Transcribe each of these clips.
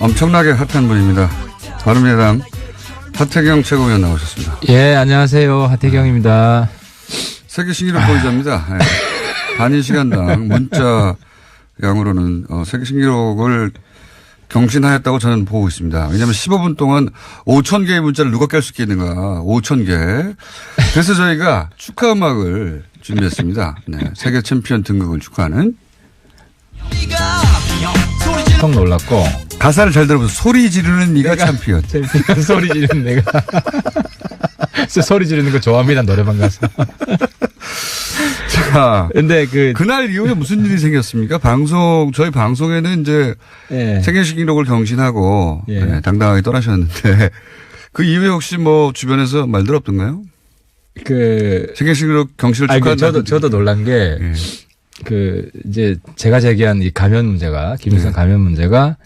엄청나게 핫한 분입니다. 바른미래당 하태경 최고위원 나오셨습니다. 예, 안녕하세요. 하태경입니다. 세계 신기록 보유자입니다. 네. 단위 시간당 문자 양으로는 세계 신기록을 경신하였다고 저는 보고 있습니다. 왜냐하면 15분 동안 5,000개의 문자를 누가 깰 수 있겠는가. 5,000개. 그래서 저희가 축하 음악을 준비했습니다. 네. 세계 챔피언 등극을 축하하는. 성 놀랐고. 가사를 잘 들어보세요. 소리 지르는 네가 챔피언. 소리 지르는 내가. 소리 지르는 거 좋아합니다. 노래방 가서. 자, 근데 그날 이후에 무슨 일이 생겼습니까? 저희 방송에는 이제 예. 세계 신기록을 경신하고 예. 네, 당당하게 떠나셨는데 그 이후에 혹시 뭐 주변에서 말들 없던가요? 세계 신기록 경신을 축하한다. 저도 놀란 게 예. 이제 제가 제기한 이 감염 문제가 김일성 예. 감염 문제가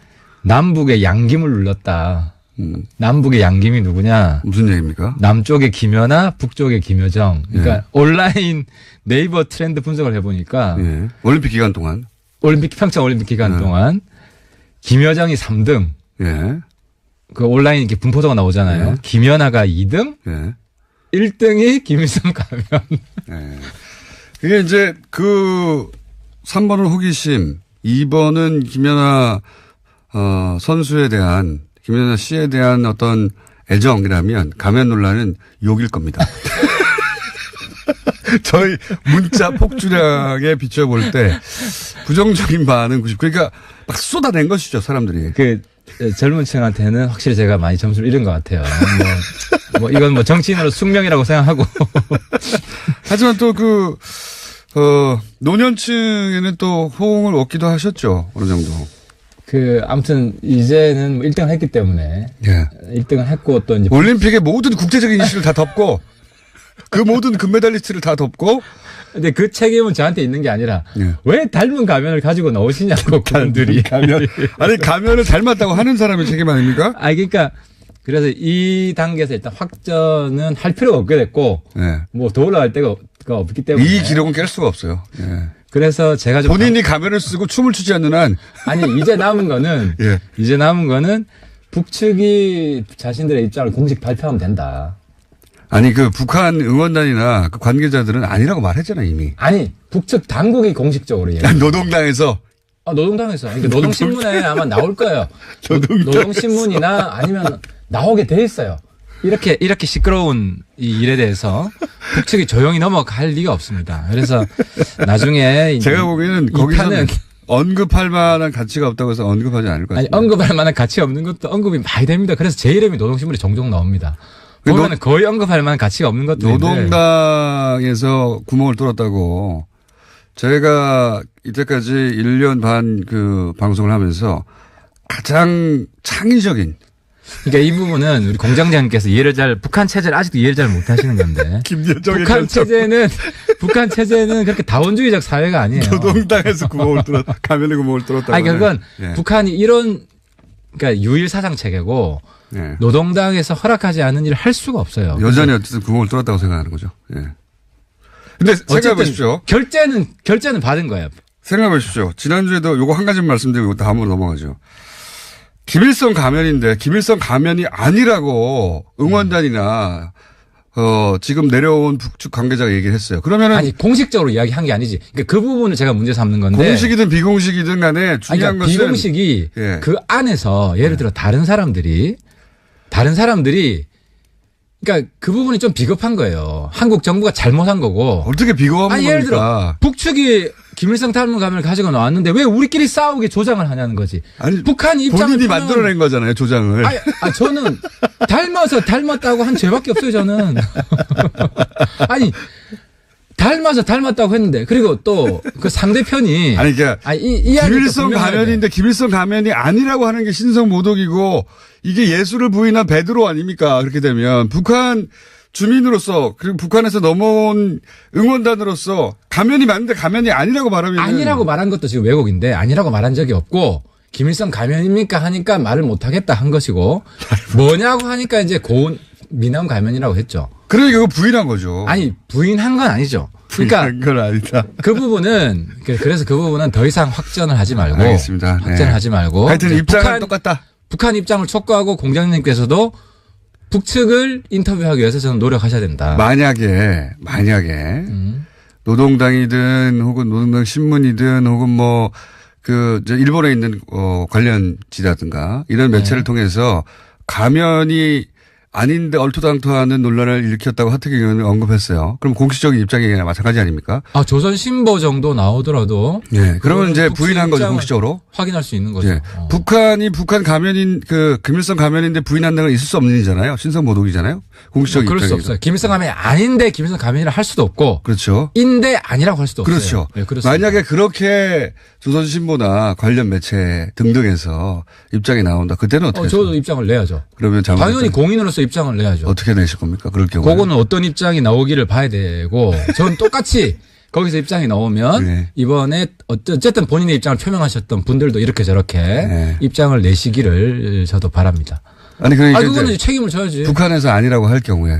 남북의 양김을 눌렀다. 남북의 양김이 누구냐? 무슨 얘기입니까? 남쪽의 김연아, 북쪽의 김여정. 그러니까 예. 온라인 네이버 트렌드 분석을 해보니까 예. 올림픽 기간 동안 평창 올림픽 기간 동안 김여정이 3등. 예. 그 온라인 이렇게 분포도가 나오잖아요. 예. 김연아가 2등. 예. 1등이 김일성 가면. 예. 그게 이제 3번은 호기심, 2번은 김연아 선수에 대한 김연아 씨에 대한 어떤 애정이라면 가면 논란은 욕일 겁니다. 저희 문자 폭주량에 비춰볼 때 부정적인 반응 90. 그러니까 막 쏟아낸 것이죠, 사람들이. 젊은 층한테는 확실히 제가 많이 점수를 잃은 것 같아요. 이건 정치인으로 숙명이라고 생각하고. 하지만 또 노년층에는 또 호응을 얻기도 하셨죠, 어느 정도. 아무튼, 이제는 1등을 했기 때문에. 예. 1등을 했고, 또 이제. 올림픽의 모든 국제적인 이슈를 다 덮고, 그 모든 금메달리스트를 다 덮고. 근데 그 책임은 저한테 있는 게 아니라, 예. 왜 닮은 가면을 가지고 나오시냐고, 그분들이. 가면을 닮았다고 하는 사람의 책임 아닙니까? 그러니까, 그래서 이 단계에서 일단 확전은 할 필요가 없게 됐고, 예. 더 올라갈 데가 없기 때문에. 이 기록은 깰 수가 없어요. 예. 그래서 제가 좀 본인이 가면을 쓰고 춤을 추지 않는 한 이제 남은 거는 예. 이제 남은 거는 북측이 자신들의 입장을 공식 발표하면 된다. 북한 응원단이나 관계자들은 아니라고 말했잖아요, 이미. 북측 당국이 공식적으로 얘기해요. 노동당에서. 노동당에서. 그러니까 노동신문에 아마 나올 거예요. 노동신문이나 아니면 나오게 돼 있어요. 이렇게 시끄러운 이 일에 대해서 북측이 조용히 넘어갈 리가 없습니다. 그래서 나중에 제가 보기에는 거기서는 언급할 만한 가치가 없다고 해서 언급하지 않을 것 같습니다. 언급할 만한 가치가 없는 것도 언급이 많이 됩니다. 그래서 제 이름이 노동신문에 종종 나옵니다. 보면 거의 언급할 만한 가치가 없는 것도 노동당에서 구멍을 뚫었다고 제가 이때까지 1년 반 방송을 하면서 가장 창의적인 그러니까 이 부분은 우리 공장장님께서 북한 체제를 아직도 이해를 잘 못하시는 건데. 북한 체제는 그렇게 다원주의적 사회가 아니에요. 노동당에서 가면에 구멍을 뚫었다고. 그건 예. 북한이 그러니까 유일 사상 체계고 예. 노동당에서 허락하지 않은 일을 할 수가 없어요. 여전히 어쨌든 구멍을 뚫었다고 생각하는 거죠. 예. 근데 생각해 보십시오. 결제는 받은 거예요. 생각해 보십시오. 지난주에도 요거 한 가지만 말씀드리고 다음으로 넘어가죠. 김일성 가면인데 김일성 가면이 아니라고 응원단이나 지금 내려온 북측 관계자가 얘기를 했어요. 그러면은 공식적으로 이야기한 게 아니지. 그러니까 그 부분을 제가 문제 삼는 건데 공식이든 비공식이든 간에 중요한 것은 비공식이 예. 그 안에서 예를 들어 다른 사람들이 그러니까 그 부분이 좀 비겁한 거예요. 한국 정부가 잘못한 거고. 어떻게 비겁한 겁니까? 예를 들어 북측이 김일성 닮은 가면을 가지고 나왔는데 왜 우리끼리 싸우게 조장을 하냐는 거지. 북한 입장을 본인이 만들어낸 거잖아요, 조장을. 저는 닮았다고 한 죄밖에 없어요, 저는. 닮았다고 했는데 그리고 또 그 상대편이 김일성 가면인데 김일성 가면이 아니라고 하는 게 신성모독이고 이게 예술을 부인한 베드로 아닙니까? 그렇게 되면 북한 주민으로서 그리고 북한에서 넘어온 응원단으로서 가면이 맞는데 가면이 아니라고 말하면 아니라고 말한 것도 지금 왜곡인데 아니라고 말한 적이 없고 김일성 가면입니까 하니까 말을 못하겠다 한 것이고 뭐냐고 하니까 이제 고운 미남 가면이라고 했죠. 그러니까 그거 부인한 거죠. 부인한 건 아니죠. 그러니까 그건 아니다. 그 부분은 더 이상 확전을 하지 말고 알겠습니다. 확전을 하지 말고 하여튼 입장은 똑같다. 북한 입장을 촉구하고 공장님께서도 북측을 인터뷰하기 위해서 저는 노력하셔야 된다. 만약에 노동당이든 혹은 노동당 신문이든 혹은 뭐 일본에 있는 관련지라든가 이런 매체를 통해서 가면이 아닌데 얼토당토하는 논란을 일으켰다고 하태경 의원은 언급했어요. 그럼 공식적인 입장이 마찬가지 아닙니까? 조선신보 정도 나오더라도. 예. 그러면 이제 부인한 거죠, 공식적으로. 확인할 수 있는 거죠. 예. 북한 가면인, 김일성 가면인데 부인한다는 건 있을 수 없는 일이잖아요. 신성모독이잖아요. 공식적인 그럴 수 입장이죠. 없어요. 김일성 가면이 아닌데 김일성 가면이라 할 수도 없고. 그렇죠. 인데 아니라고 할 수도 없어요. 그렇죠. 네, 만약에 그렇게 조선신보나 관련 매체 등등에서 입장이 나온다. 그때는 어떻게 저도 입장을 내야죠. 그러면 당연히 공인으로서 입장을 내야죠. 어떻게 내실 겁니까? 그럴 경우에. 그거는 어떤 입장이 나오기를 봐야 되고 저는 똑같이 거기서 입장이 나오면 네. 이번에 어쨌든 본인의 입장을 표명하셨던 분들도 이렇게 저렇게 네. 입장을 내시기를 저도 바랍니다. 아니 그러니까 그거는 이제 책임을 져야지. 북한에서 아니라고 할 경우에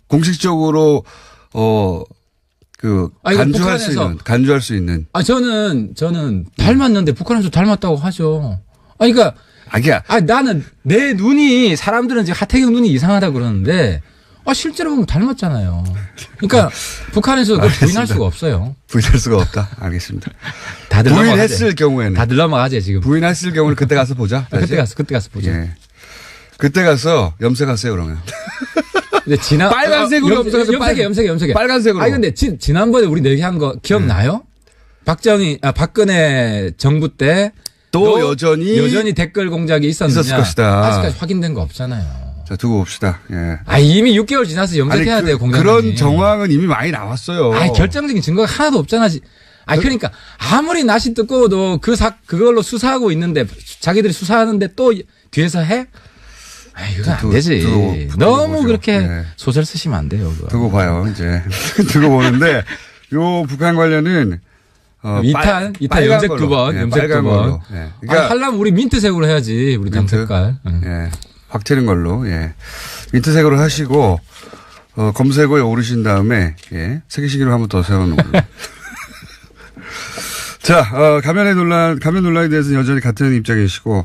공식적으로 간주할 수 있는. 저는 닮았는데 북한에서 닮았다고 하죠. 그러니까 나는 내 눈이 사람들은 지금 하태경 눈이 이상하다 그러는데 실제로 보면 닮았잖아요. 그러니까 북한에서 그걸 부인할 수가 없어요. 부인할 수가 없다. 알겠습니다. 다들 부인했을 경우에는. 다들 넘어가지 지금. 부인했을 경우는 그때 가서 보자. 그때 가서 보자. 예. 그때 가서 염색하세요 그러면. 근데 빨간색으로 염색해. 빨간색으로. 근데 지난번에 우리 얘기한 거 기억나요? 박근혜 정부 때 또 여전히 댓글 공작이 있었느냐. 있었을 것이다. 아직까지 확인된 거 없잖아요. 자, 두고 봅시다. 예. 이미 6개월 지나서 염색해야 돼요, 공장장이. 그런 정황은 이미 많이 나왔어요. 결정적인 증거가 하나도 없잖아. 그러니까 아무리 낯이 뜨거워도 그걸로 수사하고 있는데 자기들이 수사하는데 또 뒤에서 해? 이건 안 되지. 너무 보죠. 그렇게 소설 쓰시면 안 돼요. 그거. 두고 봐요, 이제. 두고 보는데 요 북한 관련은 2탄 염색 2번, 염색 2번. 예. 그러니까 하려면 우리 민트색으로 해야지, 우리 당 색깔. 예. 확 튀는 걸로, 예. 민트색으로 하시고, 검색어에 오르신 다음에, 예. 세계시기로 한번 더 세워놓는 걸로. 자, 가면 논란에 대해서는 여전히 같은 입장이시고,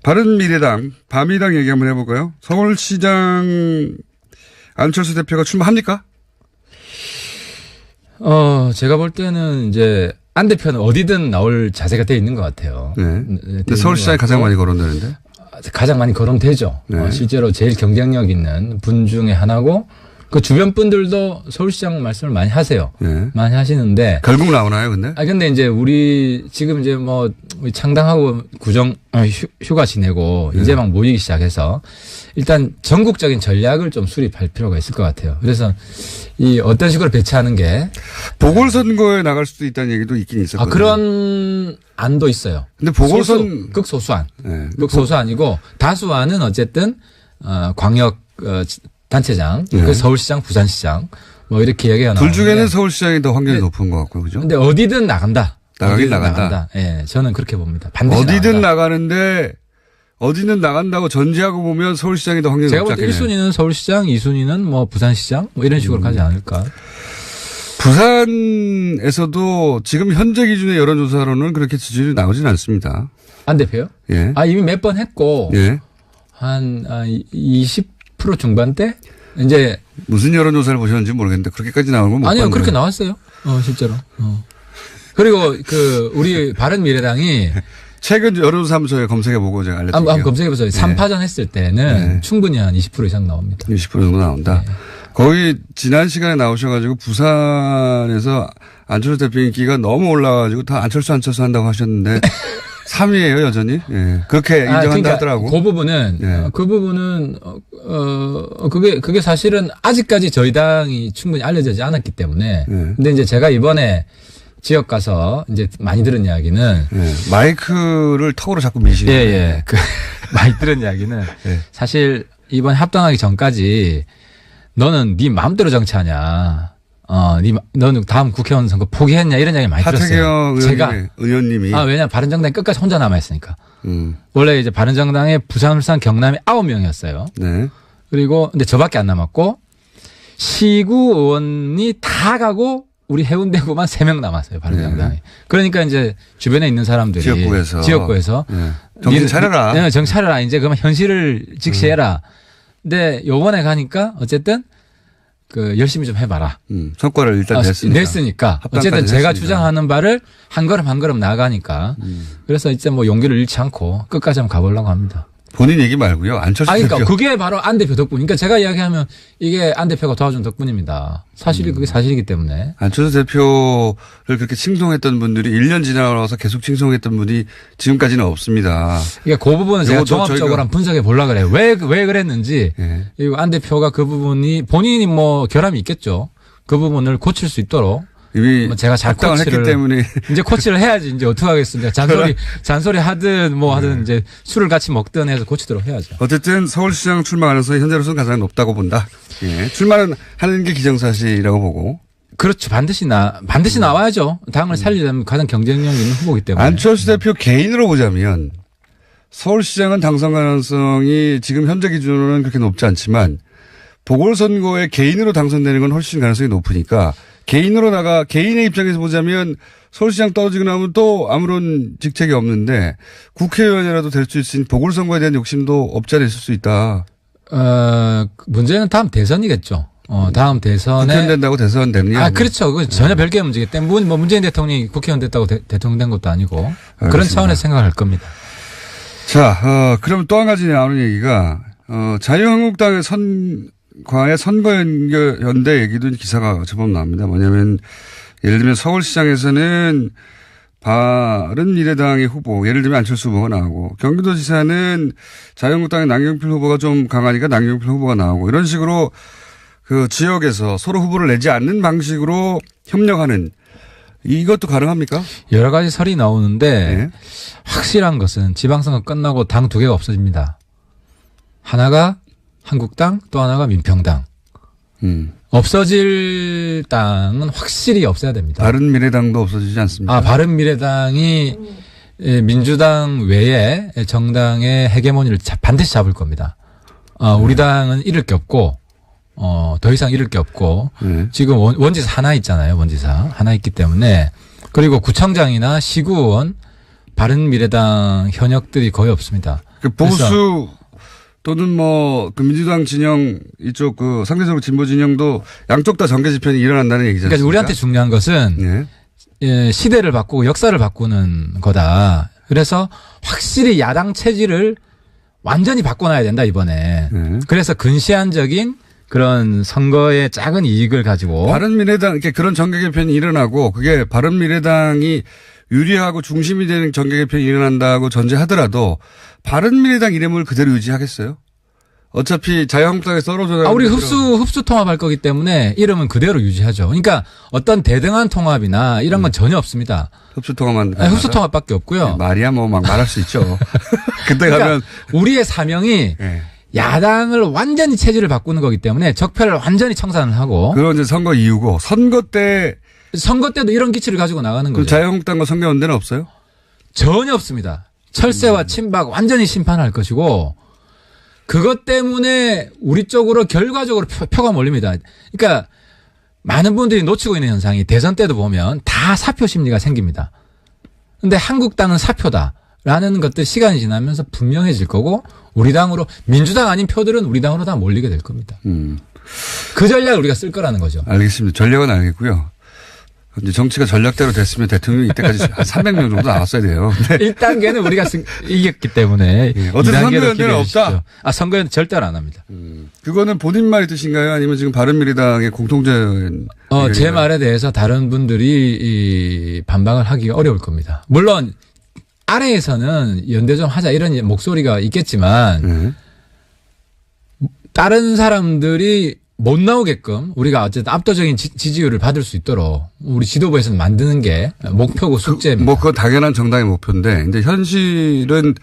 바른미래당, 바미당 얘기 한번 해볼까요? 서울시장 안철수 대표가 출마합니까? 제가 볼 때는 이제 안 대표는 어디든 나올 자세가 돼 있는 것 같아요. 네. 근데 서울시장이 가장 많이 거론되는데? 가장 많이 거론되죠. 네. 실제로 제일 경쟁력 있는 분 중에 하나고 그 주변 분들도 서울시장 말씀을 많이 하세요. 네. 많이 하시는데. 결국 나오나요, 근데? 근데 이제 우리 지금 이제 뭐 창당하고 휴가 지내고 네. 이제 막 모이기 시작해서 일단 전국적인 전략을 좀 수립할 필요가 있을 것 같아요. 그래서 이 어떤 식으로 배치하는 게 보궐선거에 나갈 수도 있다는 얘기도 있긴 있었거든요. 그런 안도 있어요. 근데 보궐선 극소수안. 네. 극소수안이고 다수안은 어쨌든 광역 단체장, 네. 서울시장, 부산시장 뭐 이렇게 얘기가 나오는데 둘 중에는 서울시장이 더 확률이 높은 것 같고요, 그죠? 근데 어디든 나간다. 나가긴 나간다. 예, 저는 그렇게 봅니다. 반드시 어디든 나간다. 나가는데 어디는 나간다고 전제하고 보면 서울시장이 더 확률이 제가 높지 볼 때 않겠네요. 1순위는 서울시장, 2순위는 뭐 부산시장 뭐 이런 식으로 가지 않을까. 부산에서도 지금 현재 기준의 여론조사로는 그렇게 지지율이 나오진 않습니다. 안 대표요? 예. 이미 몇 번 했고 예. 한 20% 중반대 이제 무슨 여론조사를 보셨는지 모르겠는데 그렇게까지 나오는 건 못 봤네요. 아니요, 그렇게 나왔어요. 실제로. 그리고 우리 바른미래당이 최근 여론조사 한번 저희 검색해보고 제가 알려드릴게요. 한번 검색해보세요. 3파전 했을 때는 충분히 한 20% 이상 나옵니다. 20% 정도 나온다. 네. 거의 지난 시간에 나오셔가지고 부산에서 안철수 대표 인기가 너무 올라가지고 다 안철수 한다고 하셨는데 3위예요 여전히. 예. 그렇게 인정한다 그러니까 하더라고. 그 부분은 예. 그게 사실은 아직까지 저희 당이 충분히 알려지지 않았기 때문에. 예. 근데 이제 제가 이번에 지역 가서 이제 많이 들은 이야기는 예. 마이크를 턱으로 자꾸 미시는. 예. 많이 들은 이야기는 예. 사실 이번 합당하기 전까지 너는 네 마음대로 정치하냐. 너는 다음 국회의원 선거 포기했냐 이런 이야기 많이 들었어요. 하태경 의원님이. 왜냐면 바른정당이 끝까지 혼자 남아있으니까. 원래 이제 바른정당에 부산, 울산, 경남이 9명이었어요. 네. 그리고 근데 저밖에 안 남았고 시구 의원이 다 가고 우리 해운대구만 3명 남았어요. 바른정당이. 네. 그러니까 이제 주변에 있는 사람들이 지역구에서 지역구에서 네. 정신 차려라. 네, 정신 차려라. 이제 그러면 현실을 직시해라. 근데 요번에 가니까 어쨌든 그 열심히 좀 해봐라. 성과를 일단 냈으니까. 어쨌든 제가 주장하는 바를 한 걸음 한 걸음 나아가니까. 그래서 이제 뭐 용기를 잃지 않고 끝까지 한번 가보려고 합니다. 본인 얘기 말고요. 안철수 대표. 그러니까 그게 바로 안 대표 덕분. 그러니까 제가 이야기하면 이게 안 대표가 도와준 덕분입니다. 사실이 그게 사실이기 때문에. 안철수 대표를 그렇게 칭송했던 분들이 1년 지나서 계속 칭송했던 분이 지금까지는 없습니다. 그러니까 그 부분은 제가 종합적으로 한번 분석해 보려고 그래요. 왜 그랬는지. 네. 그리고 안 대표가 그 부분이 본인이 뭐 결함이 있겠죠. 그 부분을 고칠 수 있도록. 이미 제가 잘 코치를 했기 때문에 이제 코치를 해야지. 이제 어떻게 하겠습니까? 잔소리 하든 뭐 하든 이제 술을 같이 먹든 해서 고치도록 해야죠. 어쨌든 서울시장 출마 가능성이 현재로서는 가장 높다고 본다. 예. 출마는 하는 게 기정사실이라고 보고. 그렇죠. 반드시 나와야죠. 당을 살리려면 가장 경쟁력 있는 후보이기 때문에. 안철수 대표 개인으로 보자면 서울시장은 당선 가능성이 지금 현재 기준으로는 그렇게 높지 않지만 보궐선거에 개인으로 당선되는 건 훨씬 가능성이 높으니까 개인의 입장에서 보자면 서울시장 떨어지고 나면 또 아무런 직책이 없는데 국회의원이라도 될 수 있으니 보궐선거에 대한 욕심도 없지 않아 있을 수 있다. 문제는 다음 대선이겠죠. 다음 대선에. 국회의원 된다고 대선 되느냐. 그렇죠. 그 전혀 별개의 문제이기 때문에 뭐 문재인 대통령이 국회의원 됐다고 대통령 된 것도 아니고 알겠습니다. 그런 차원에서 생각할 겁니다. 자, 그럼 또 한 가지 나오는 얘기가, 자유한국당의 과의 선거연대 얘기도 기사가 제법 나옵니다. 뭐냐면 예를 들면 서울시장에서는 바른미래당의 후보, 예를 들면 안철수 후보가 나오고 경기도지사는 자유한국당의 남경필 후보가 좀 강하니까 남경필 후보가 나오고 이런 식으로 그 지역에서 서로 후보를 내지 않는 방식으로 협력하는 이것도 가능합니까? 여러 가지 설이 나오는데 네. 확실한 것은 지방선거 끝나고 당 두 개가 없어집니다. 하나가 한국당 또 하나가 민평당. 없어질 당은 확실히 없어야 됩니다. 바른미래당도 없어지지 않습니까? 바른미래당이 민주당 외에 정당의 헤게모니를 반드시 잡을 겁니다. 우리 당은 잃을 게 없고 더 이상 잃을 게 없고 지금 원지사 하나 있잖아요. 원지사 하나 있기 때문에 그리고 구청장이나 시구의원 바른미래당 현역들이 거의 없습니다. 그 보수 또는 뭐 그 민주당 진영 이쪽 그 상대적으로 진보 진영도 양쪽 다 정계 집현이 일어난다는 얘기잖아요. 그러니까 우리한테 중요한 것은 시대를 바꾸고 역사를 바꾸는 거다. 그래서 확실히 야당 체질을 완전히 바꿔놔야 된다 이번에. 그래서 근시안적인 그런 선거의 작은 이익을 가지고 바른미래당 이렇게 그런 정계 개편이 일어나고 그게 바른미래당이 유리하고 중심이 되는 정계 개편이 일어난다고 전제하더라도 바른미래당 이름을 그대로 유지하겠어요? 어차피 자유한국당에서 떨어져 우리 흡수 통합할 거기 때문에 이름은 그대로 유지하죠. 그러니까 어떤 대등한 통합이나 이런 건 전혀 없습니다. 흡수 통합만. 흡수 통합밖에 없고요. 네, 말이야 뭐 막 말할 수 있죠. 그때 그러니까 가면 우리의 사명이 야당을 완전히 체질을 바꾸는 거기 때문에 적폐를 완전히 청산을 하고. 그건 이제 선거 이후고 선거 때도 이런 기치를 가지고 나가는 거죠. 자유한국당과 선거연대는 없어요? 전혀 없습니다. 철새와 친박 완전히 심판할 것이고 그것 때문에 우리 쪽으로 결과적으로 표가 몰립니다. 그러니까 많은 분들이 놓치고 있는 현상이 대선 때도 보면 다 사표 심리가 생깁니다. 그런데 한국당은 사표다라는 것들 시간이 지나면서 분명해질 거고 우리 당으로 민주당 아닌 표들은 우리 당으로 다 몰리게 될 겁니다. 그 전략을 우리가 쓸 거라는 거죠. 알겠습니다. 전략은 알겠고요. 이제 정치가 전략대로 됐으면 대통령이 이때까지 한 300명 정도 나왔어야 돼요. 1단계는 우리가 이겼기 때문에. 어쨌든 선거연대는 없다? 선거연대 절대로 안 합니다. 그거는 본인 말이 뜻인가요? 아니면 지금 바른미래당의 공통적인. 제 말에 대해서 다른 분들이 반박을 하기가 어려울 겁니다. 물론 아래에서는 연대 좀 하자 이런 목소리가 있겠지만 다른 사람들이 못 나오게끔 우리가 어쨌든 압도적인 지지율을 받을 수 있도록 우리 지도부에서는 만드는 게 목표고 숙제입니다. 그건 당연한 정당의 목표인데, 근데 현실은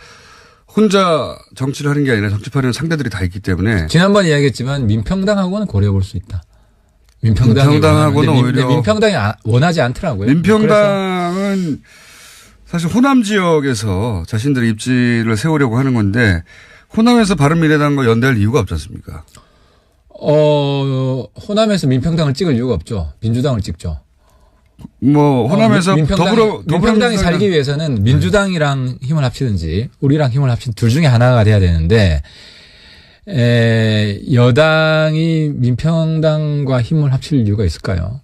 혼자 정치를 하는 게 아니라 정치판에는 상대들이 다 있기 때문에. 지난번에 이야기했지만 민평당하고는 고려해 볼 수 있다. 민평당하고는 오히려. 민평당이 원하지 않더라고요. 민평당은 사실 호남 지역에서 자신들의 입지를 세우려고 하는 건데, 호남에서 바른미래당과 연대할 이유가 없지 않습니까? 호남에서 민평당을 찍을 이유가 없죠. 민주당을 찍죠. 뭐 호남에서 민평당이 살기 위해서는 민주당이랑 힘을 합치든지 우리랑 힘을 합친 둘 중에 하나가 돼야 되는데 여당이 민평당과 힘을 합칠 이유가 있을까요?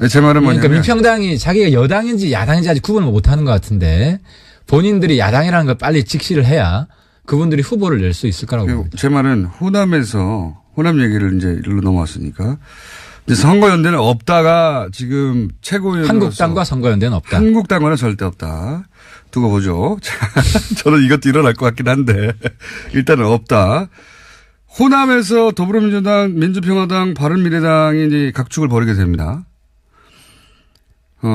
제 말은 뭐냐면 그러니까 민평당이 자기가 여당인지 야당인지 아직 구분을 못하는 것 같은데 본인들이 야당이라는 걸 빨리 직시를 해야 그분들이 후보를 낼 수 있을 거라고 봅니다. 제 말은 호남에서 호남 얘기를 이제 일로 넘어왔으니까 이제 선거연대는 없다가 지금 최고위원으로서 한국당과 선거연대는 없다. 한국당과는 절대 없다. 두고 보죠. 저는 이것도 일어날 것 같긴 한데 일단은 없다. 호남에서 더불어민주당, 민주평화당, 바른미래당이 이제 각축을 벌이게 됩니다.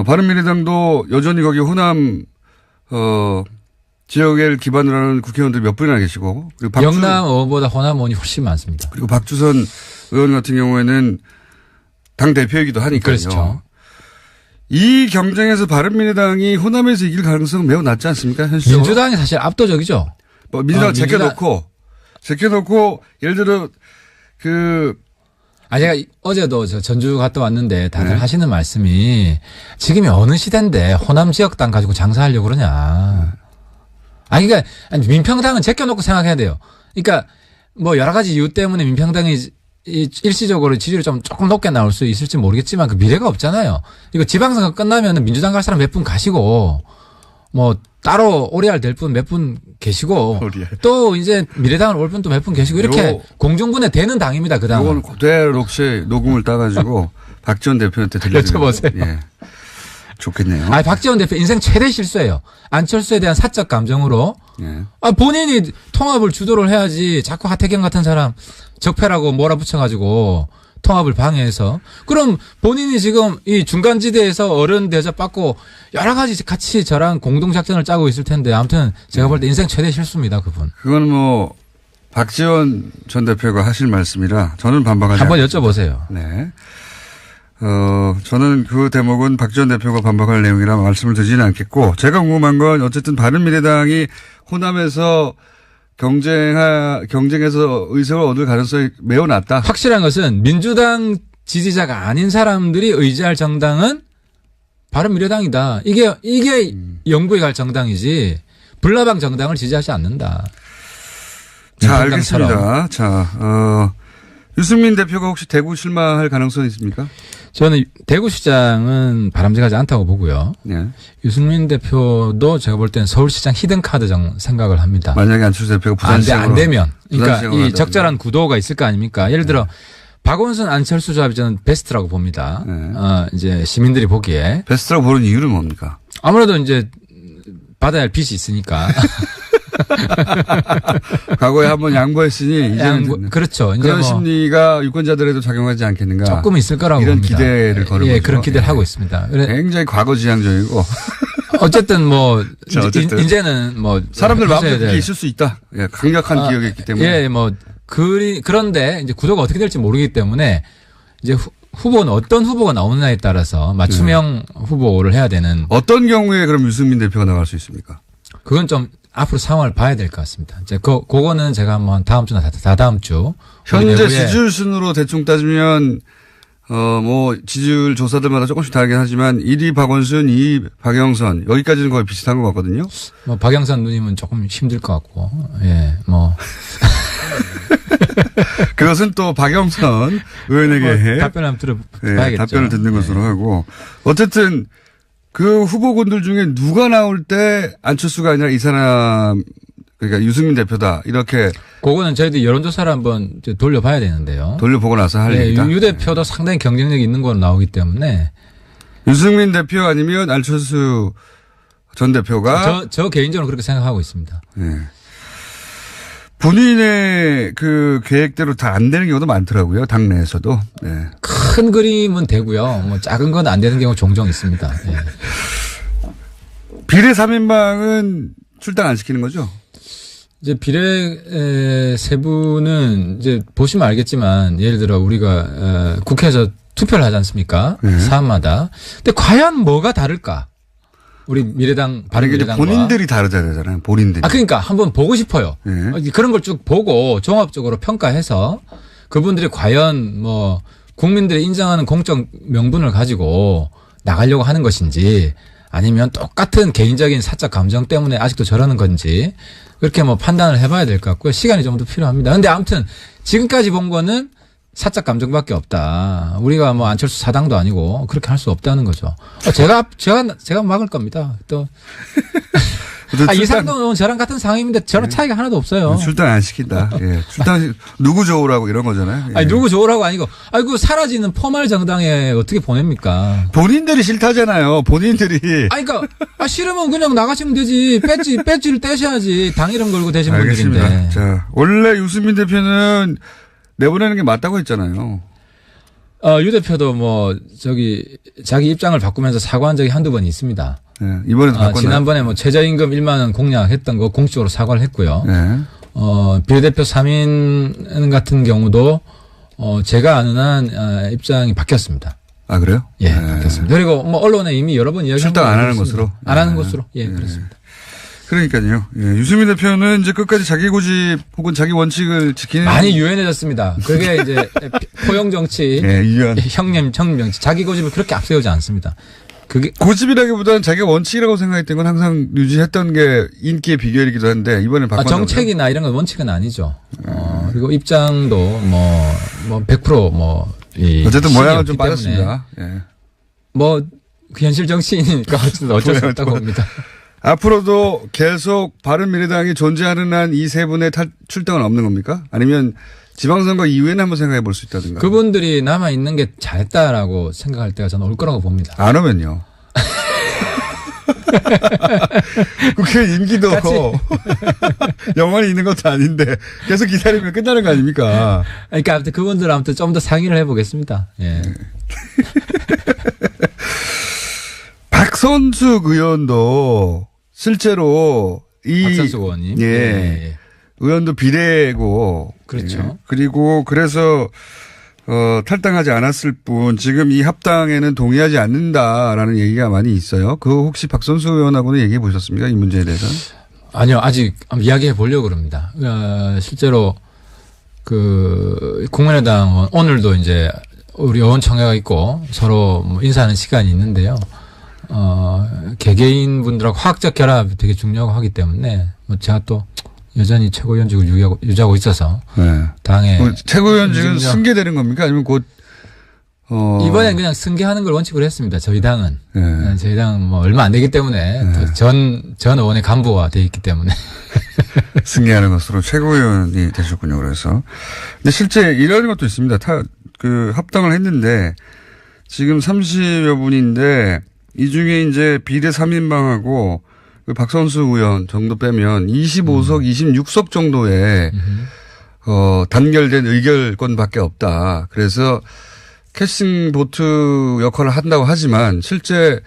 바른미래당도 여전히 거기 호남 지역을 기반으로 하는 국회의원들이 몇 분이나 계시고 그리고 영남 의원보다 호남 의원이 훨씬 많습니다. 그리고 박주선 의원 같은 경우에는 당 대표이기도 하니까요. 그렇죠. 이 경쟁에서 바른미래당이 호남에서 이길 가능성은 매우 낮지 않습니까? 현실적으로. 민주당이 사실 압도적이죠. 뭐 민주당 제껴놓고 예를 들어 제가 어제도 저 전주 갔다 왔는데 다들 하시는 말씀이 지금이 어느 시대인데 호남 지역당 가지고 장사하려고 그러냐. 그러니까 민평당은 제껴놓고 생각해야 돼요. 그러니까 뭐 여러 가지 이유 때문에 민평당이 일시적으로 지지율이 조금 높게 나올 수 있을지 모르겠지만 그 미래가 없잖아요. 이거 지방선거 끝나면 민주당 갈 사람 몇 분 가시고 뭐 따로 오리알 될 분 몇 분 계시고 또 이제 미래당을 올 분 또 몇 분 계시고 이렇게 공중분해 되는 당입니다. 그 당은. 이건 그대로 혹시 녹음을 따가지고 박지원 대표한테 들려주세요. 여쭤보세요. 예. 좋겠네요. 박지원 대표 인생 최대 실수예요. 안철수에 대한 사적 감정으로. 예. 본인이 통합을 주도를 해야지 자꾸 하태경 같은 사람 적폐라고 몰아붙여가지고 통합을 방해해서. 그럼 본인이 지금 이 중간지대에서 어른 대접받고 여러 가지 같이 저랑 공동작전을 짜고 있을 텐데 아무튼 제가 볼 때 인생 최대 실수입니다. 그분. 그건 뭐 박지원 전 대표가 하실 말씀이라 저는 반박하지 한번 여쭤보세요. 네. 저는 그 대목은 박지원 대표가 반박할 내용이라 말씀을 드리지는 않겠고 제가 궁금한 건 어쨌든 바른미래당이 호남에서 경쟁에서 의석을 얻을 가능성이 매우 낮다. 확실한 것은 민주당 지지자가 아닌 사람들이 의지할 정당은 바른미래당이다. 이게 영구에 갈 정당이지 불나방 정당을 지지하지 않는다. 자, 알겠습니다. 자, 유승민 대표가 혹시 대구 출마할 가능성이 있습니까? 저는 대구시장은 바람직하지 않다고 보고요. 네. 유승민 대표도 제가 볼 때는 서울시장 히든카드 생각을 합니다. 만약에 안철수 대표가 부산시장으로 안 되면. 그러니까 부산시장으로 이 적절한 구도가 있을 거 아닙니까? 예를 들어 박원순 안철수 조합이 저는 베스트라고 봅니다. 네. 이제 시민들이 보기에. 베스트라고 보는 이유는 뭡니까? 아무래도 이제 받아야 할 빚이 있으니까. 과거에 한번 양보했으니 이제는 그렇죠. 이제 그런 뭐 심리가 유권자들에도 작용하지 않겠는가? 조금 있을 거라고 이런 봅니다. 기대를 거는 거죠. 그런 기대를 하고 있습니다. 굉장히 과거지향적이고 어쨌든 뭐 어쨌든 이제는 뭐 사람들 마음속에 그게 있을 수 있다. 예, 강력한 기억이 있기 때문에. 그런데 이제 구도가 어떻게 될지 모르기 때문에 이제 후보는 어떤 후보가 나오느냐에 따라서 맞춤형 후보를 해야 되는. 어떤 경우에 그럼 유승민 대표가 나갈 수 있습니까? 그건 좀 앞으로 상황을 봐야 될 것 같습니다. 이제 그거는 제가 한번 다음 주나 다다음 주. 현재 지지율 순으로 대충 따지면 뭐 지지율 조사들마다 조금씩 다르긴 하지만 1위 박원순, 2위 박영선 여기까지는 거의 비슷한 것 같거든요. 뭐 박영선 누님은 조금 힘들 것 같고, 뭐. 그것은 또 박영선 의원에게 답변을 한번 들어봐야겠죠. 답변을 듣는 것으로 하고 어쨌든 그 후보군들 중에 누가 나올 때 안철수가 아니라 이 사람 그러니까 유승민 대표다 이렇게. 그거는 저희도 여론조사를 한번 돌려봐야 되는데요. 돌려보고 나서 할 일이다. 유 대표도 상당히 경쟁력이 있는 걸로 나오기 때문에. 유승민 대표 아니면 안철수 전 대표가. 저 개인적으로 그렇게 생각하고 있습니다. 네. 본인의 그 계획대로 다 안 되는 경우도 많더라고요. 당내에서도. 네. 큰 그림은 되고요. 뭐 작은 건 안 되는 경우 종종 있습니다. 네. 비례 3인방은 출당 안 시키는 거죠? 이제 비례 세부는 이제 보시면 알겠지만 예를 들어 우리가 국회에서 투표를 하지 않습니까? 사안마다. 근데 과연 뭐가 다를까? 우리 미래당, 바른미래당과. 본인들이 다르잖아요. 본인들이. 그러니까 한번 보고 싶어요. 네. 그런 걸 쭉 보고 종합적으로 평가해서 그분들이 과연 뭐 국민들이 인정하는 공적 명분을 가지고 나가려고 하는 것인지 아니면 똑같은 개인적인 사적 감정 때문에 아직도 저러는 건지 그렇게 뭐 판단을 해봐야 될 것 같고요. 시간이 좀 더 필요합니다. 근데 아무튼 지금까지 본 거는 사적 감정밖에 없다. 우리가 뭐 안철수 사당도 아니고 그렇게 할 수 없다는 거죠. 제가 막을 겁니다. 또. 이상도는 저랑 같은 상황인데 저랑 차이가 하나도 없어요. 출당 안 시킨다. 예. 출당 누구 좋으라고 이런 거잖아요. 예. 아니 누구 좋으라고 아니고 아이고 사라지는 포말 정당에 어떻게 보냅니까? 본인들이 싫다잖아요. 본인들이. 아니 그러니까 싫으면 그냥 나가시면 되지. 배지를 떼셔야지. 당 이름 걸고 되신 알겠습니다. 분들인데. 자, 원래 유승민 대표는 내보내는 게 맞다고 했잖아요. 유 대표도 뭐 자기 입장을 바꾸면서 사과한 적이 한두 번 있습니다. 네, 이번에도 바꿨나요? 지난번에 뭐 최저임금 1만 원 공약했던 거 공식적으로 사과를 했고요. 네. 비례대표 3인 같은 경우도 제가 아는 한 입장이 바뀌었습니다. 아, 그래요? 예, 네. 바뀌었습니다. 그리고 뭐 언론에 이미 여러 번 이야기한 출당 안 하는 것으로? 안 하는 네. 것으로. 예, 그렇습니다. 그러니까요. 예, 유승민 대표는 이제 끝까지 자기 고집 혹은 자기 원칙을 지키는. 많이 유연해졌습니다. 그게 이제 포용 정치, 예, 유연. 형님 정치, 자기 고집을 그렇게 앞세우지 않습니다. 그게 고집이라기보다는 자기가 원칙이라고 생각했던 건 항상 유지했던 게 인기의 비결이기도 한데 이번에 바꿨나요? 정책이나 이런 건 원칙은 아니죠. 그리고 입장도 뭐 100% 어쨌든 모양은 좀 빠졌습니다. 예. 그 현실 정치인이니까 어쩔 수 없다고 봅니다. 앞으로도 계속 바른미래당이 존재하는 한 이 세 분의 출당은 없는 겁니까? 아니면 지방선거 이후에는 한번 생각해 볼 수 있다든가. 그분들이 남아있는 게 잘했다라고 생각할 때가 저는 올 거라고 봅니다. 안 오면요. 국회 임기도 영원히 있는 것도 아닌데 계속 기다리면 끝나는 거 아닙니까? 그러니까 아무튼 그분들 아무튼 좀 더 상의를 해보겠습니다. 예. 박선숙 의원도 실제로 박선숙 의원님. 예. 의원도 비례고. 그렇죠. 예. 그리고 그래서 탈당하지 않았을 뿐 지금 이 합당에는 동의하지 않는다라는 얘기가 많이 있어요. 그거 혹시 박선숙 의원하고는 얘기해 보셨습니까? 이 문제에 대해서? 아니요. 아직 이야기해 보려고 그럽니다. 실제로 국민의당 오늘도 이제 우리 의원총회가 있고 서로 뭐 인사하는 시간이 있는데요. 개개인 분들하고 화학적 결합이 되게 중요하고 하기 때문에 뭐 제가 또 여전히 최고위원직을 유지하고 있어서 네. 당에 최고위원직은 승계되는 겁니까? 아니면 곧 이번엔 그냥 승계하는 걸 원칙으로 했습니다. 저희 당은 네. 저희 당은 뭐 얼마 안 되기 때문에 네. 전 의원의 간부화 돼 있기 때문에 승계하는 것으로 최고위원이 되셨군요. 그래서 근데 실제 이런 것도 있습니다. 합당을 했는데 지금 30여 분인데 이 중에 이제 비례 3인방하고 박선수 의원 정도 빼면 25석, 26석 정도의 단결된 의결권밖에 없다. 그래서 캐스팅 보트 역할을 한다고 하지만 실제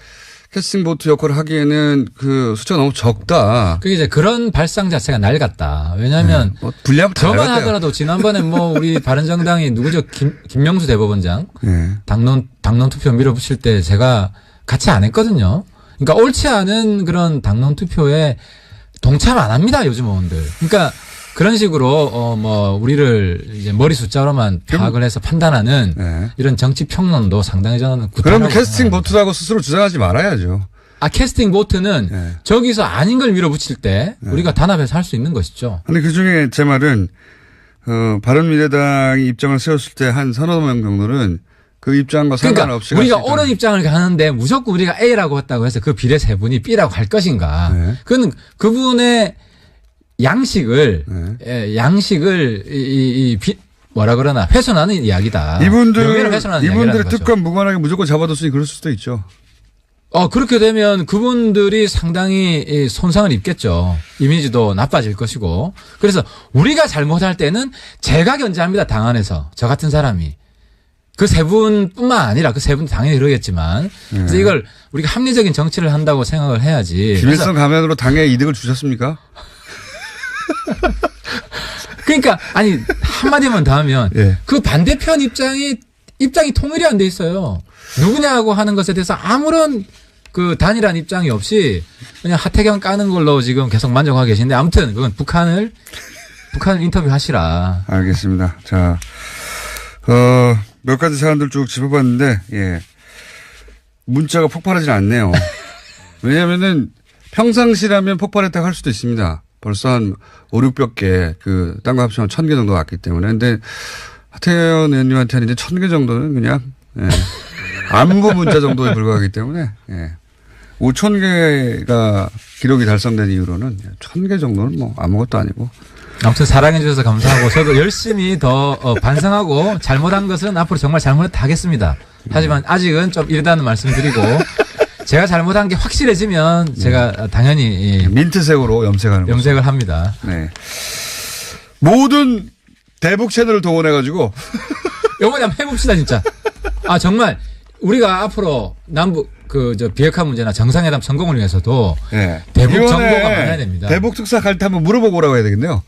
캐스팅 보트 역할을 하기에는 그 숫자가 너무 적다. 그게 이제 그런 발상 자체가 낡았다. 왜냐하면 분량 저만 하더라도 지난번에 우리 바른정당이 누구죠? 김명수 대법원장 네. 당론 투표 밀어붙일 때 제가 같이 안 했거든요. 그러니까 옳지 않은 그런 당론 투표에 동참 안 합니다, 요즘 의원들. 그러니까 그런 식으로 우리를 이제 머리 숫자로만 파악을 해서 판단하는 네. 이런 정치 평론도 상당히 저는 그러면 캐스팅 보트라고 스스로 주장하지 말아야죠. 캐스팅 보트는 네. 저기서 아닌 걸 밀어붙일 때 우리가 단합해서 할 수 있는 것이죠. 근데 그 중에 제 말은 바른미래당이 입장을 세웠을 때 한 서너 명 정도는 그 입장과 상관없이 그러니까 우리가 옳은 입장을 가는데 무조건 우리가 A라고 했다고 해서 그 비례 세 분이 B라고 할 것인가. 네. 그건 그분의 양식을 뭐라 그러나 훼손하는 이야기다. 이분들의 뜻과 무관하게 무조건 잡아뒀으니 그럴 수도 있죠. 그렇게 되면 그분들이 상당히 손상을 입겠죠. 이미지도 나빠질 것이고. 그래서 우리가 잘못할 때는 제가 견제합니다. 당 안에서. 저 같은 사람이. 그 세 분뿐만 아니라 그 세 분도 당연히 그러겠지만 그래서 이걸 우리가 합리적인 정치를 한다고 생각을 해야지. 김일성 가면으로 당에 이득을 주셨습니까? 그러니까 아니 한마디만 더 하면 그 반대편 입장이 통일이 안 돼 있어요. 누구냐고 하는 것에 대해서 아무런 그 단일한 입장이 없이 그냥 하태경 까는 걸로 지금 계속 만족하고 계신데 아무튼 그건 북한을 인터뷰하시라. 알겠습니다. 자, 몇 가지 사안들 쭉 짚어봤는데, 예. 문자가 폭발하진 않네요. 왜냐면은 평상시라면 폭발했다고 할 수도 있습니다. 벌써 한 5, 600개, 딴거 합치면 1000개 정도 왔기 때문에. 근데 하태현 의원님한테는 이제 1000개 정도는 그냥, 예. 안부 문자 정도에 불과하기 때문에, 예. 5000개가 기록이 달성된 이후로는 1000개 정도는 뭐 아무것도 아니고. 아무튼 사랑해 주셔서 감사하고 저도 열심히 더 반성하고 잘못한 것은 앞으로 정말 잘못했다 하겠습니다. 하지만 아직은 좀 이르다는 말씀드리고 제가 잘못한 게 확실해지면 제가 당연히 민트색으로 염색을 합니다. 네. 모든 대북 채널을 동원해가지고 이번에 한번 해봅시다 진짜. 아 정말 우리가 앞으로 남북 비핵화 문제나 정상회담 성공을 위해서도 네. 대북 정보가 많아야 됩니다. 대북 특사 갈 때 한번 물어보고 오라고 해야 되겠네요.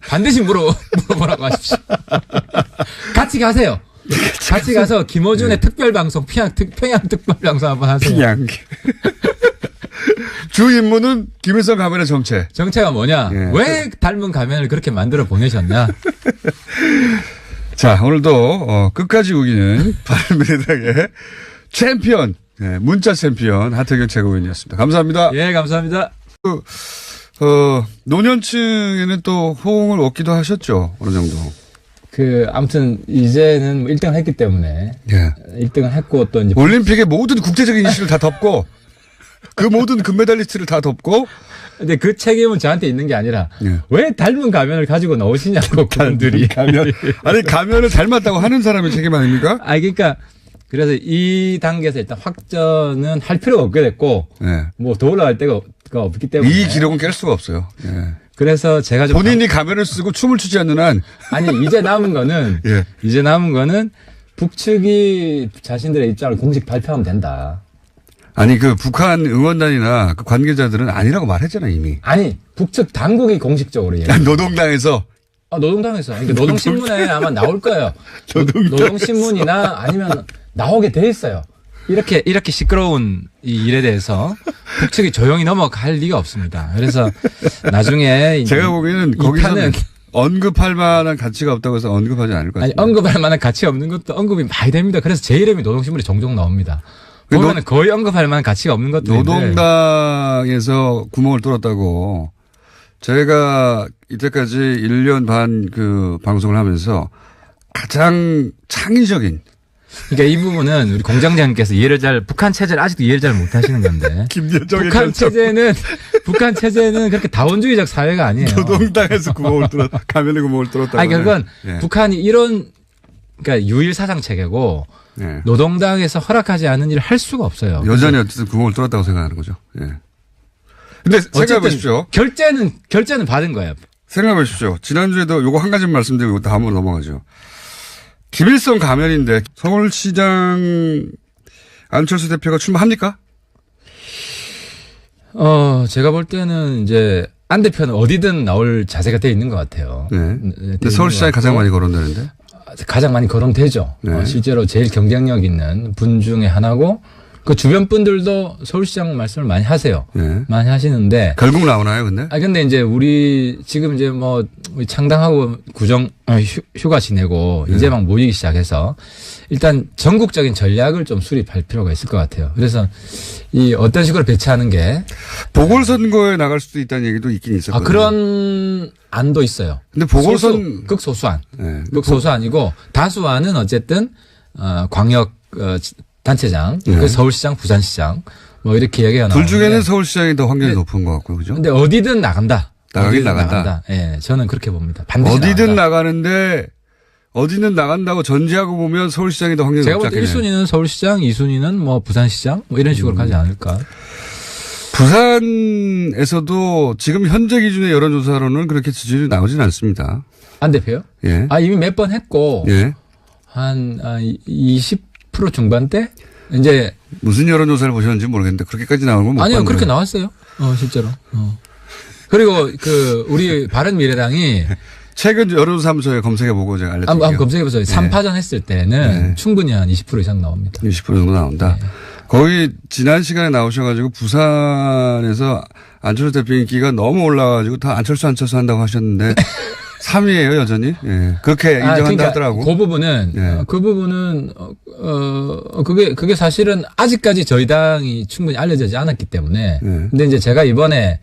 반드시 물어보라고 하십시오. 같이 가세요. 같이 가서 김어준의 특별방송 평양 특별방송 한번 하세요. 평양. 주 임무는 김일성 가면의 정체. 정체가 뭐냐? 예. 왜 닮은 가면을 그렇게 만들어 보내셨냐? 자, 오늘도 끝까지 우기는 바른미래당의 챔피언, 문자 챔피언 하태경 최고위원이었습니다. 감사합니다. 예, 감사합니다. 노년층에는 또 호응을 얻기도 하셨죠. 어느 정도. 아무튼 이제는 1등을 했기 때문에. 예. 1등을 했고 또 이제. 올림픽의 모든 국제적인 이슈를 다 덮고 그 모든 금메달리스트를 다 덮고. 근데 그 책임은 저한테 있는 게 아니라 예. 왜 닮은 가면을 가지고 나오시냐고 그분들이. 가면을 닮았다고 하는 사람의 책임 아닙니까? 그러니까 그래서 이 단계에서 일단 확전은 할 필요가 없게 됐고. 예. 뭐 더 올라갈 데가 없기 때문에. 이 기록은 깰 수가 없어요. 예. 그래서 제가 좀 본인이 가면을 쓰고 춤을 추지 않는 한. 아니 이제 남은 거는 예. 북측이 자신들의 입장을 공식 발표하면 된다. 아니 북한 응원단이나 그 관계자들은 아니라고 말했잖아 이미. 아니 북측 당국이 공식적으로 노동당에서. 노동당에서. 그러니까 노동신문에 아마 나올 거예요. 노동신문이나 아니면 나오게 돼 있어요. 이렇게 시끄러운 이 일에 대해서 북측이 조용히 넘어갈 리가 없습니다. 그래서 나중에 제가 보기에는 거기서는 언급할 만한 가치가 없다고 해서 언급하지 않을 것 같습니다. 아니 언급할 만한 가치가 없는 것도 언급이 많이 됩니다. 그래서 제 이름이 노동신문에 종종 나옵니다. 보면 거의 언급할 만한 가치가 없는 것들인데. 노동당에서 구멍을 뚫었다고 제가 이때까지 1년 반 방송을 하면서 가장 창의적인. 그러니까 이 부분은 우리 공장장님께서 북한 체제를 아직도 이해를 잘 못하시는 건데. 북한 체제는 그렇게 다원주의적 사회가 아니에요. 노동당에서 가면에 구멍을 뚫었다고. 아니 그건 북한이 그러니까 유일 사상 체계고. 예. 노동당에서 허락하지 않은 일을 할 수가 없어요. 여전히 어쨌든 구멍을 뚫었다고 생각하는 거죠. 예. 근데 생각해 보십시오. 결제는 받은 거예요. 생각해 보십시오. 지난주에도 요거 한 가지 말씀드리고 다음으로 넘어가죠. 김일성 가면인데 서울시장 안철수 대표가 출마합니까? 제가 볼 때는 이제 안 대표는 어디든 나올 자세가 돼 있는 것 같아요. 네. 근데 서울시장이 가장 많이 거론되는데? 가장 많이 거론되죠. 네. 실제로 제일 경쟁력 있는 분 중에 하나고 그 주변 분들도 서울시장 말씀을 많이 하세요. 네. 많이 하시는데. 결국 나오나요, 근데? 근데 이제 우리 지금 이제 우리 창당하고 휴가 지내고 이제 막 모이기 시작해서 일단 전국적인 전략을 좀 수립할 필요가 있을 것 같아요. 그래서 이 어떤 식으로 배치하는 게. 보궐선거에 나갈 수도 있다는 얘기도 있긴 있었거든요. 그런 안도 있어요. 근데 극소수안. 네. 극소수안이고 다수안은 어쨌든, 광역, 단체장, 서울시장, 부산시장, 이렇게 얘기가 나오는데. 둘 중에는 서울시장이 더 확률이 높은 것 같고요, 그죠? 근데 어디든 나간다. 나가긴 나간다. 예, 저는 그렇게 봅니다. 반드시 어디든 나가는데, 어디는 나간다고 전제하고 보면 서울시장이 더 확률이 높지 않겠네요. 제가 볼 때 1순위는 서울시장, 2순위는 부산시장, 이런 식으로 가지 않을까. 부산에서도 지금 현재 기준의 여론조사로는 그렇게 지지율이 나오진 않습니다. 안 대표요? 예. 이미 몇 번 했고. 예. 한 20% 중반대? 이제. 무슨 여론조사를 보셨는지 모르겠는데 그렇게까지 나오는 건 못 봤는데. 아니요, 그렇게 나왔어요. 실제로. 그리고 우리 바른미래당이. 최근 여론조사무소에 검색해보고 제가 알려드릴게요. 한번 검색해보세요. 3파전 했을 때는 충분히 한 20% 이상 나옵니다. 20% 정도 나온다. 네. 거의 지난 시간에 나오셔가지고 부산에서 안철수 대표 인기가 너무 올라가지고 다 안철수 한다고 하셨는데 3위예요 여전히. 예. 그렇게 인정한다 그러니까 하더라고. 그 부분은 예. 그 부분은 그게 사실은 아직까지 저희 당이 충분히 알려지지 않았기 때문에. 근데 이제 제가 이번에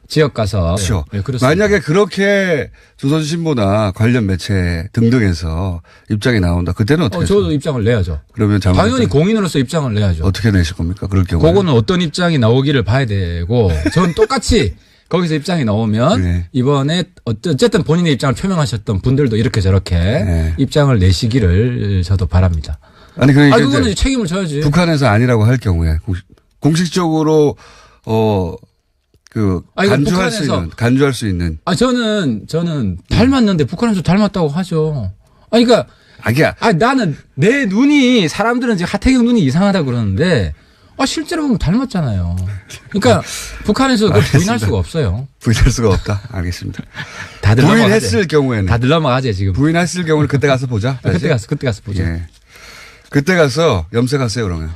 지역 가서 그렇죠. 네, 그렇습니다. 만약에 그렇게 조선신보나 관련 매체 등등에서 입장이 나온다. 그때는 어떻게? 저도 입장을 내야죠. 그러면 당연히 공인으로서 입장을 내야죠. 어떻게 내실 겁니까? 그럴 경우에. 그거는 어떤 입장이 나오기를 봐야 되고, 전 똑같이 거기서 입장이 나오면 네. 이번에 어쨌든 본인의 입장을 표명하셨던 분들도 이렇게 저렇게 네. 입장을 내시기를 저도 바랍니다. 아니 그러니까 그거는 이제 책임을 져야지. 북한에서 아니라고 할 경우에 공식적으로 간주할 수 있는. 저는 닮았는데 북한에서 닮았다고 하죠. 그러니까. 나는 내 눈이 사람들은 지금 하태경 눈이 이상하다 그러는데 실제로 보면 닮았잖아요. 그러니까 북한에서 그걸 부인할 수가 없어요. 부인할 수가 없다. 알겠습니다. 다들 부인했을 경우에는. 다들 넘어가지 지금. 부인했을 경우는 그때 가서 보자. 그때 가서 보자. 예. 그때 가서 염색하세요 그러면.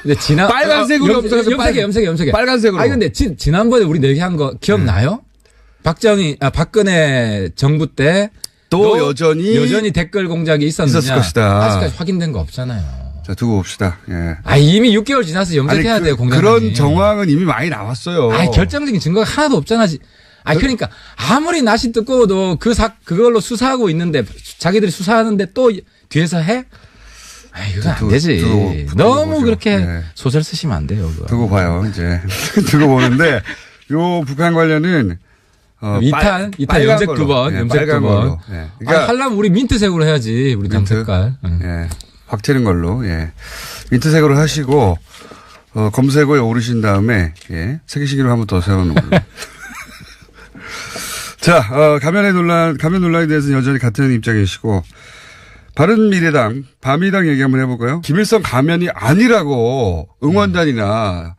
근데 빨간색으로 염색해. 빨간색으로. 근데 지난번에 우리 얘기한 거 기억나요? 박근혜 정부 때 또 여전히 댓글 공작이 있었을 것이다. 아직까지 확인된 거 없잖아요. 자, 두고 봅시다. 예. 이미 6개월 지나서 염색해야 돼요, 공장장이. 그런 정황은 이미 많이 나왔어요. 결정적인 증거가 하나도 없잖아. 그러니까 아무리 낯이 뜨거워도 그걸로 수사하고 있는데 자기들이 수사하는데 또 뒤에서 해? 그건 안 되지. 너무 보죠. 그렇게 네. 소설 쓰시면 안 돼요. 그거. 두고 봐요, 이제. 두고 보는데 요 북한 관련은 2탄 염색 2번, 염색 2번. 예. 그러니까 하려면 우리 민트색으로 해야지, 우리 당 색깔. 예. 확 튀는 걸로, 예. 민트색으로 하시고, 검색어에 오르신 다음에, 예. 세계시기로 한번 더 세우는 걸로. 자, 가면 논란에 대해서는 여전히 같은 입장이시고, 바른미래당, 바미당 얘기 한번 해볼까요? 김일성 가면이 아니라고 응원단이나,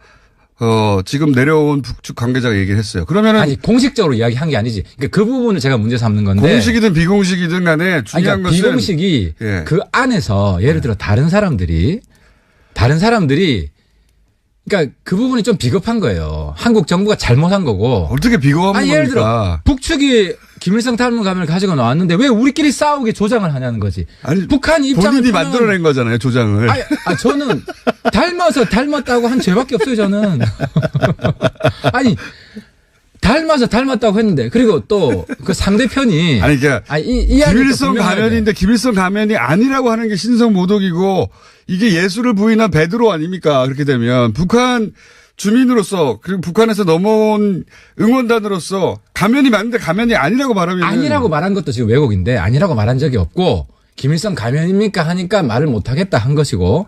지금 내려온 북측 관계자가 얘기를 했어요. 그러면은. 공식적으로 이야기한 게 아니지. 그러니까 그 부분을 제가 문제 삼는 건데. 공식이든 비공식이든 간에 중요한 것은. 비공식이 그 안에서 예를 들어 다른 사람들이 그러니까 그 부분이 좀 비겁한 거예요. 한국 정부가 잘못한 거고. 어떻게 비겁한 겁니까? 예를 들어 북측이 김일성 닮은 가면을 가지고 나왔는데 왜 우리끼리 싸우게 조장을 하냐는 거지. 북한 입장을 본인이 만들어낸 거잖아요, 조장을. 저는 닮았다고 한 죄밖에 없어요, 저는. 닮았다고 했는데 그리고 또 그 상대편이 김일성 가면인데 김일성 가면이 아니라고 하는 게 신성모독이고 이게 예수를 부인한 베드로 아닙니까? 그렇게 되면 북한 주민으로서 그리고 북한에서 넘어온 응원단으로서 가면이 맞는데 가면이 아니라고 말하면 아니라고 말한 것도 지금 왜곡인데 아니라고 말한 적이 없고 김일성 가면입니까 하니까 말을 못하겠다 한 것이고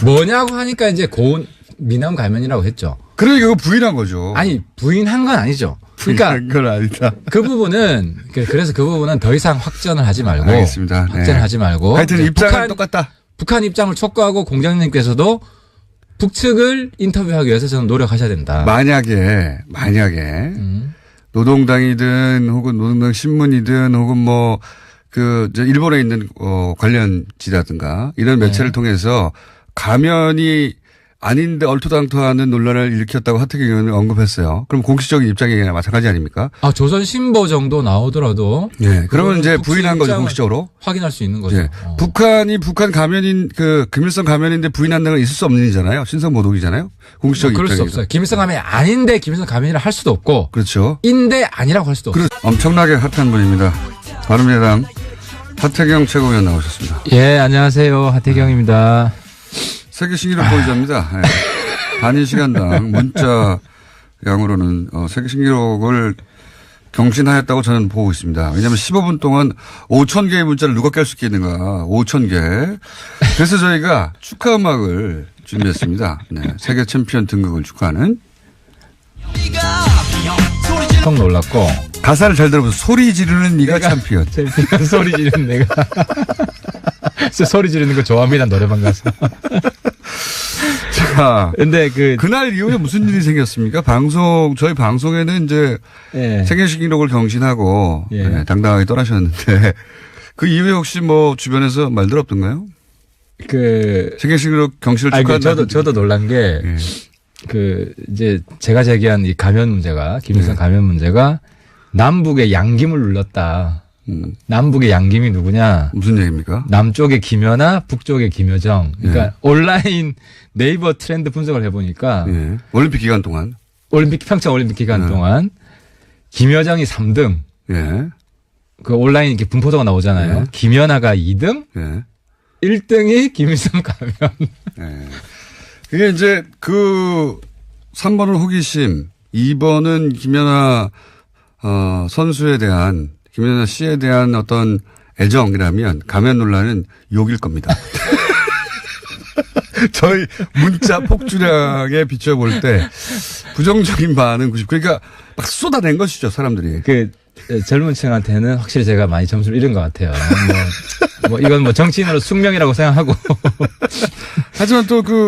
뭐냐고 하니까 이제 고운 미남 가면이라고 했죠. 그러니까 그거 부인한 거죠. 부인한 건 아니죠. 그러니까 그건 아니다. 그 부분은 그래서 그 부분은 더 이상 확전을 하지 말고 알겠습니다. 확전을 하지 말고 하여튼 입장은 똑같다. 북한 입장을 촉구하고 공장장님께서도 북측을 인터뷰하기 위해서 저는 노력하셔야 된다. 만약에 노동당이든 혹은 노동당 신문이든 혹은 일본에 있는 관련지라든가 이런 매체를 통해서 가면이 아닌데 얼토당토하는 논란을 일으켰다고 하태경 의원은 언급했어요. 그럼 공식적인 입장이나 마찬가지 아닙니까? 조선신보 정도 나오더라도. 네. 그러면 이제 부인한 거죠, 공식적으로. 확인할 수 있는 거죠. 네. 북한 가면인, 김일성 가면인데 부인한다는 건 있을 수 없는 일이잖아요. 신성모독이잖아요. 공식적인 그럴 수 없어요. 김일성 가면이 아닌데 김일성 가면이라 할 수도 없고. 그렇죠. 인데 아니라고 할 수도 없어요. 엄청나게 핫한 분입니다. 바른미래당 하태경 최고위원 나오셨습니다. 예, 안녕하세요. 하태경입니다. 세계 신기록 보유자입니다. 네. 단위 시간당 문자 양으로는 세계 신기록을 경신하였다고 저는 보고 있습니다. 왜냐하면 15분 동안 5,000개의 문자를 누가 깰 수 있겠는가. 5,000개. 그래서 저희가 축하 음악을 준비했습니다. 네. 세계 챔피언 등극을 축하하는. 성 놀랐고. 가사를 잘 들어보세요. 소리 지르는 네가 챔피언. 소리 지르는 내가. 소리 지르는 거 좋아합니다. 노래방 가서. 자. 근데 그날 이후에 무슨 일이 생겼습니까? 저희 방송에는 이제 세계 신기록을 경신하고 네, 당당하게 떠나셨는데 그 이후에 혹시 주변에서 말들 없던가요? 세계 신기록 경신을 축하한다. 저도 놀란 게 이제 제가 제기한 이 가면 문제가 김일성 가면 문제가 남북의 양김을 눌렀다. 남북의 양김이 누구냐? 무슨 얘기입니까? 남쪽의 김연아, 북쪽의 김여정. 그러니까 온라인 네이버 트렌드 분석을 해보니까 예. 올림픽 기간 동안. 평창 올림픽 기간 동안 김여정이 3등. 예. 그 온라인 이렇게 분포도가 나오잖아요. 예. 김연아가 2등. 예. 1등이 김일성 가면. 예. 그게 이제 그 3번은 호기심, 2번은 김연아 선수에 대한 김연아 씨에 대한 어떤 애정이라면 가면 논란은 욕일 겁니다. 저희 문자 폭주량에 비춰볼 때 부정적인 반응 90. 그러니까 막 쏟아낸 것이죠, 사람들이. 그 젊은 층한테는 확실히 제가 많이 점수를 잃은 것 같아요. 뭐 이건 뭐 정치인으로 숙명이라고 생각하고. 하지만 또 그